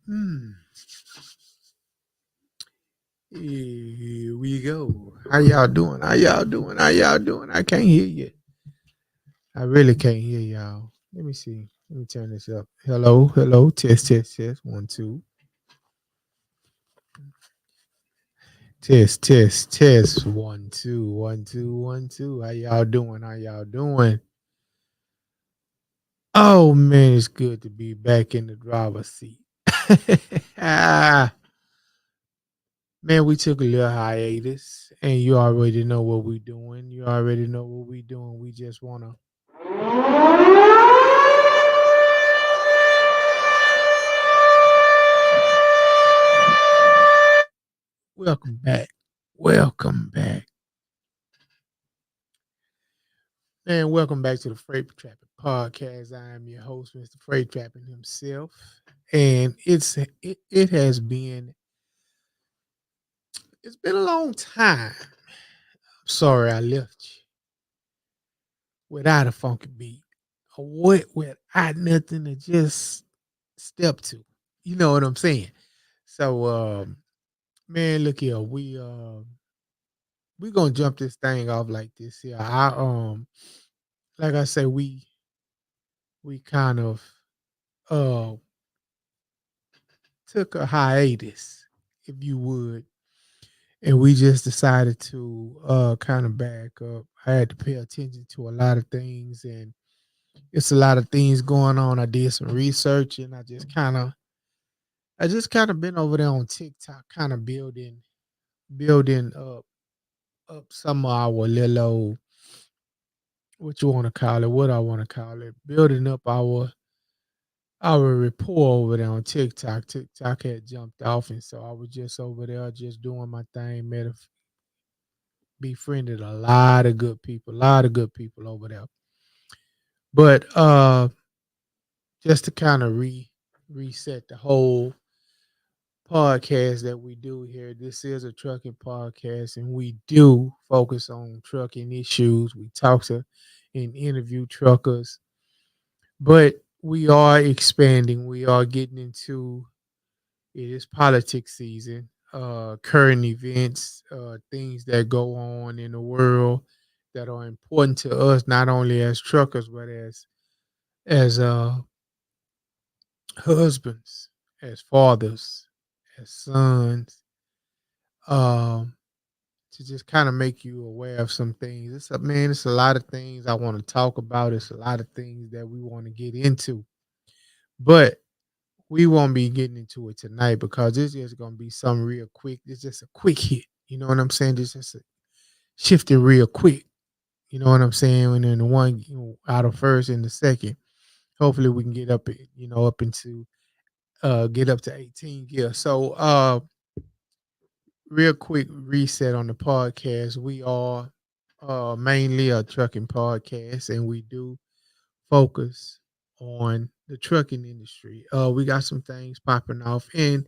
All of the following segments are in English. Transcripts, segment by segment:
Hmm. Here we go. How y'all doing? How y'all doing? How y'all doing? I can't hear you. I really can't hear y'all. Let me see. Let me turn this up. Hello, hello. Test, test, test. 1, 2. Test, test, test. 1, 2, 1, 2, 1, 2. How y'all doing? How y'all doing? Oh man, it's good to be back in the driver's seat. ah, Man, we took a little hiatus, and you already know what we're doing. You already know what we're doing. We just wanna welcome back. Welcome back. And welcome back to the Freight Trapping Podcast. I am your host, Mr. Freight Trapping himself. And it's been a long time. I'm sorry I left you without a funky beat. Without nothing to just step to. You know what I'm saying? So man, look here. We gonna jump this thing off like this here. Like I say, we kind of uh took a hiatus, if you would, and we just decided to kind of back up. I had to pay attention to a lot of things, and it's a lot of things going on. I did some research, and I just kind of been over there on TikTok, kind of building up some of our little old, what you want to call it, what I want to call it, building up our rapport over there on TikTok. TikTok had jumped off, and so I was just over there, just doing my thing. Befriended a lot of good people over there. But just to kind of reset the whole podcast that we do here. This is a trucking podcast, and we do focus on trucking issues. We talk to and interview truckers, but we are expanding. We are getting into it is politics season, current events, things that go on in the world that are important to us, not only as truckers, but as husbands, as fathers, as sons, um, to just kind of make you aware of some things. It's a lot of things I want to talk about. It's a lot of things that we want to get into, but we won't be getting into it tonight because it's just gonna be some real quick. It's just a quick hit. You know what I'm saying? It's just a shifting real quick. You know what I'm saying? And then the one out of first and the second. Hopefully we can get up up into get up to 18 gear. So real quick reset on the podcast. We are mainly a trucking podcast, and we do focus on the trucking industry. We got some things popping off, and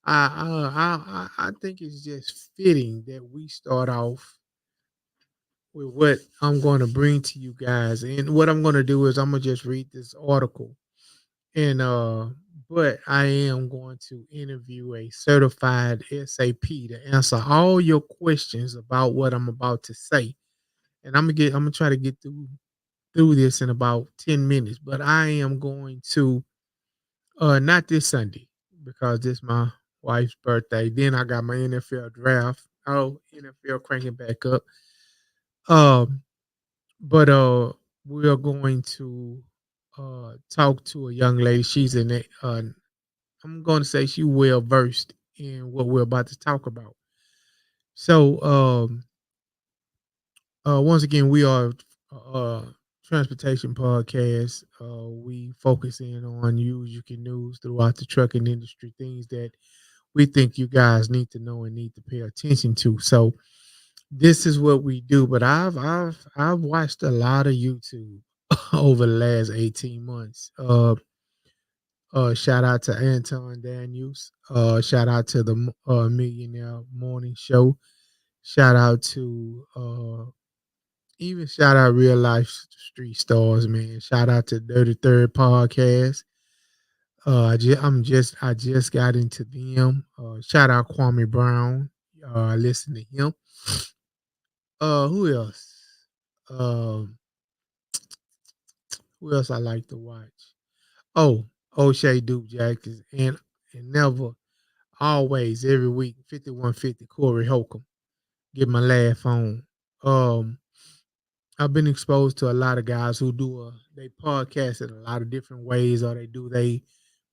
I think it's just fitting that we start off with what I'm going to bring to you guys. And what I'm going to do is I'm going to just read this article, and but I am going to interview a certified SAP to answer all your questions about what I'm about to say. And I'm gonna try to get through this in about 10 minutes, but I am going to not this Sunday because this my wife's birthday. Then I got my NFL draft. Oh, NFL cranking back up. Um, but we are going to talk to a young lady. She's in it. I'm going to say she well versed in what we're about to talk about. So, once again, we are a transportation podcast. We focus in on you can news throughout the trucking industry, things that we think you guys need to know and need to pay attention to. So this is what we do. But I've watched a lot of YouTube over the last 18 months. Shout out to Anton Daniels. Shout out to the Millionaire Morning Show. Shout out to even shout out real life street stars, man. Shout out to Dirty Third Podcast. I just got into them. Shout out Kwame Brown. I listen to him. Who else? Um, who else I like to watch? Oh, O'Shea Duke Jackson and never always every week 5150 Corey Holcomb. Get my laugh on. Um, I've been exposed to a lot of guys who do they podcast in a lot of different ways, or they do they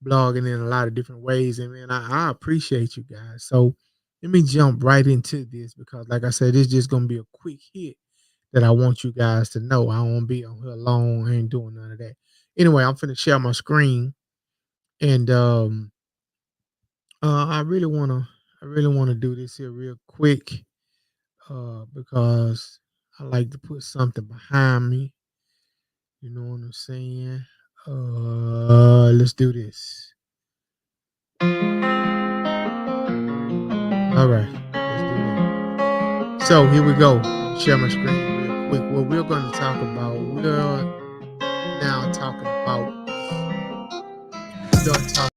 blogging in a lot of different ways. And man, I appreciate you guys. So let me jump right into this because, like I said, it's just gonna be a quick hit that I want you guys to know. I won't be on here long. I ain't doing none of that. Anyway, I'm finna share my screen, and I really wanna do this here real quick, because I like to put something behind me. You know what I'm saying? Let's do this. All right, let's do that. So here we go. Share my screen real quick. What we're going to talk about, we're now talking about, we're going to talk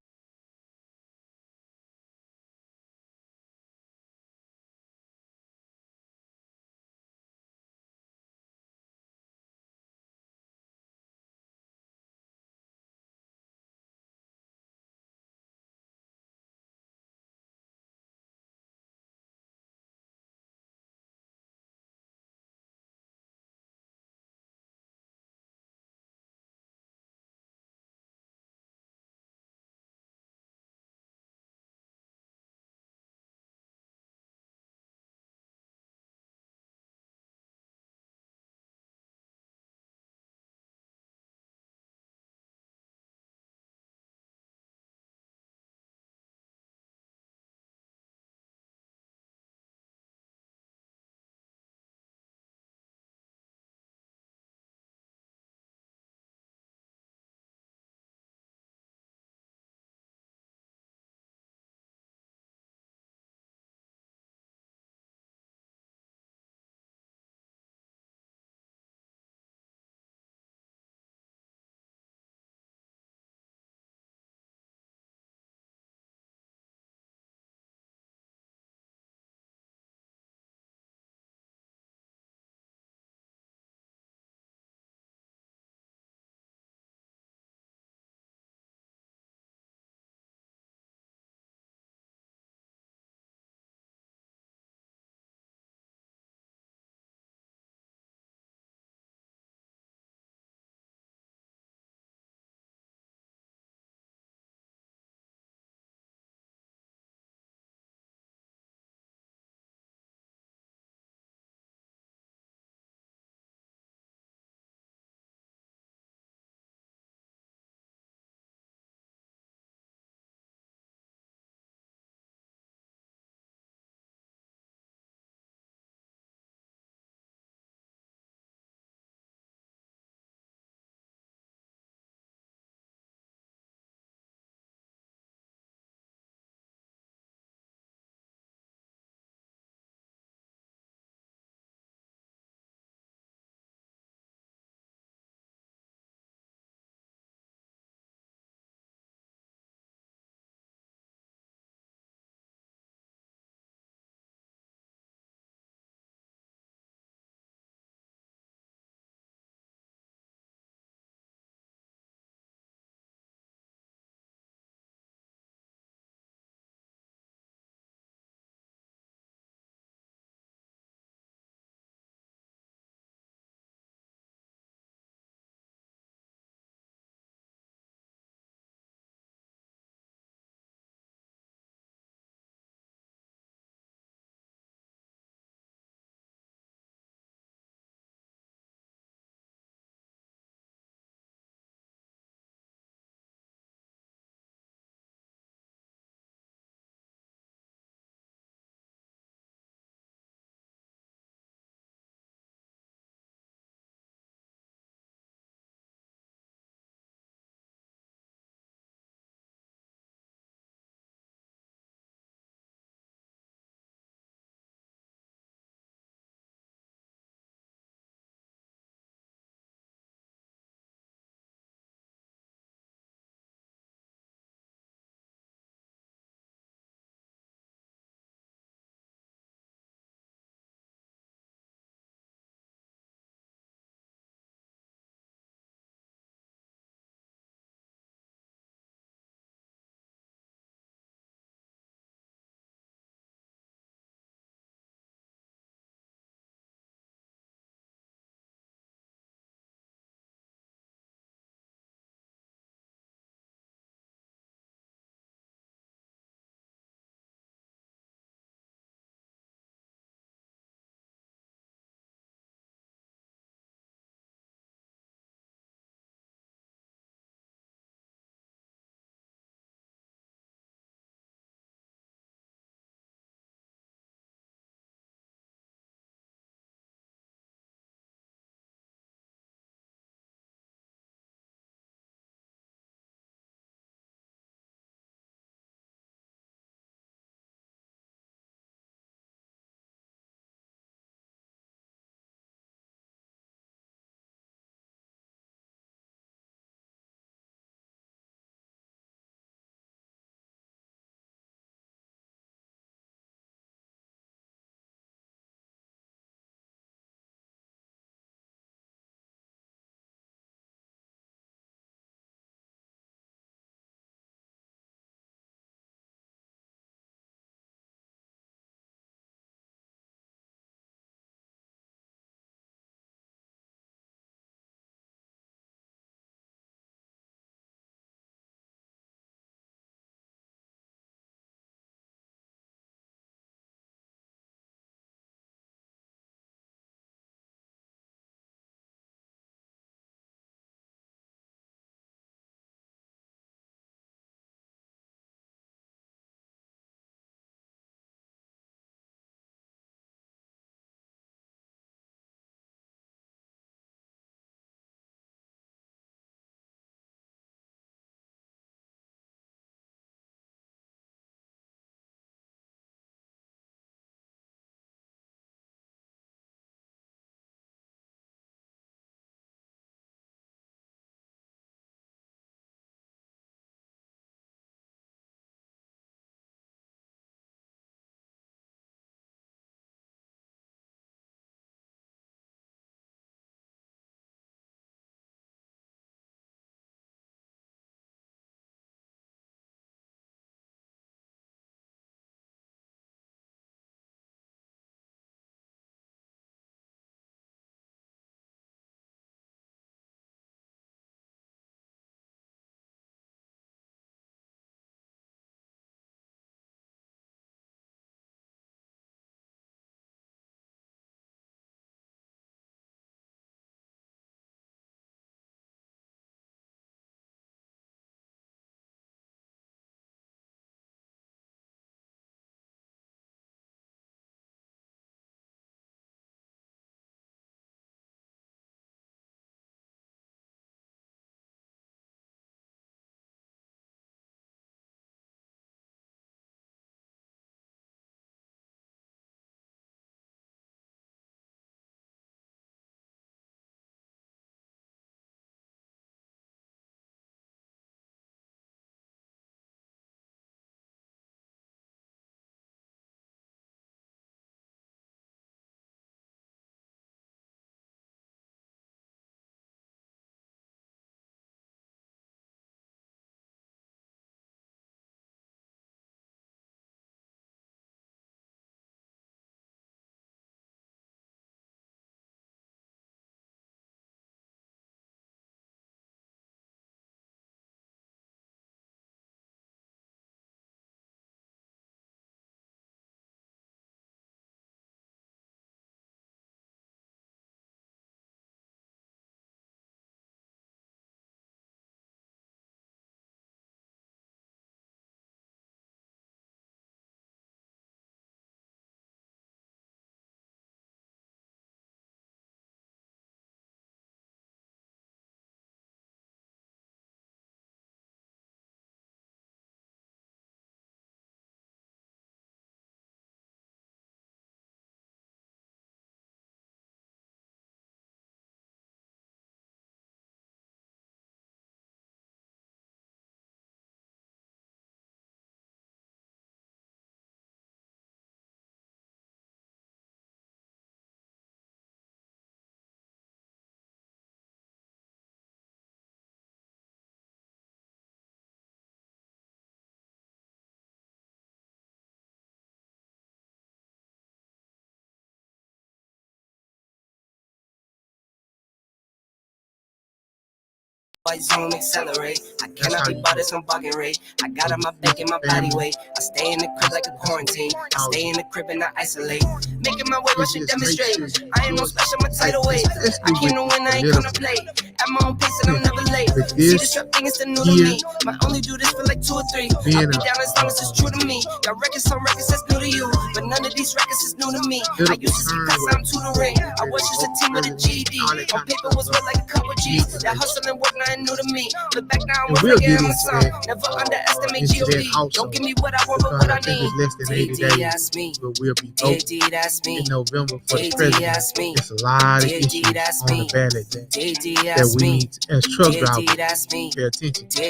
I zoom, accelerate. I cannot be bought at some bargain rate. I got on my back and my body weight. I stay in the crib like a quarantine. I stay in the crib and I isolate. Making my way, rushing, demonstrate. I ain't no special, my tidal wave. I came to win, I ain't come to play. At my own pace and I'm never late. See, this rap thing is the new to me. Might only do this for like 2 or 3. I'll be down as long as it's true to me. Got records, some records that's new to you, but none of these records is new to me. I used to see cause I'm tutoring. I was just a team with a GED. On paper was worth like a couple G's. That hustle and work, nothing new to me. Look back now, I'm working on my song. Never underestimate G.O.D. Don't give me what I want, but what I need. D.D. that's me. D.D. that's me. In November for the president, it's a lot of issues on the ballot that we need as truck drivers pay attention to.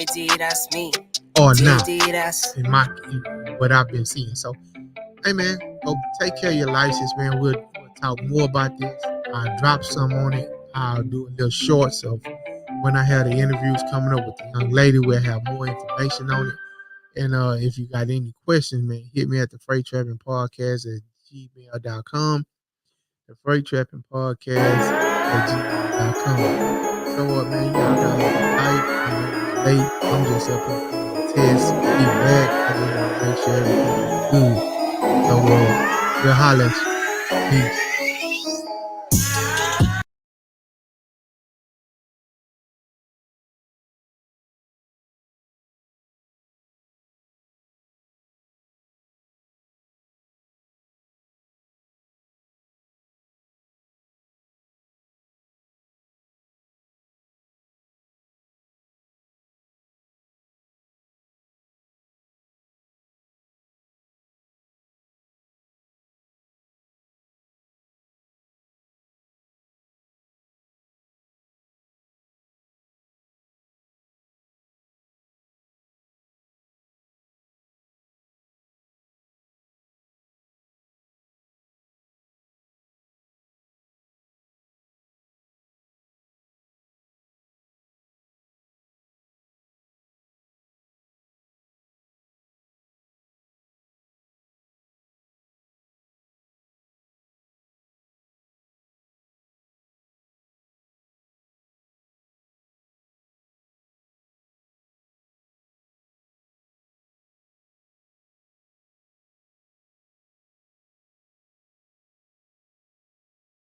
Or not, in what I've been seeing. So, hey man, go take care of your license, man. We'll talk more about this. I'll drop some on it. I'll do a little shorts of when I have the interviews coming up with the young lady. We'll have more information on it. And if you got any questions, man, hit me at the Freight Trapping Podcast at gmail.com. The Freight Trapping Podcast at gmail.com. So what, man, y'all got a late. I'm just up here doing the test. Be back. I just want to make sure everything is good. So we'll holler at you. Peace.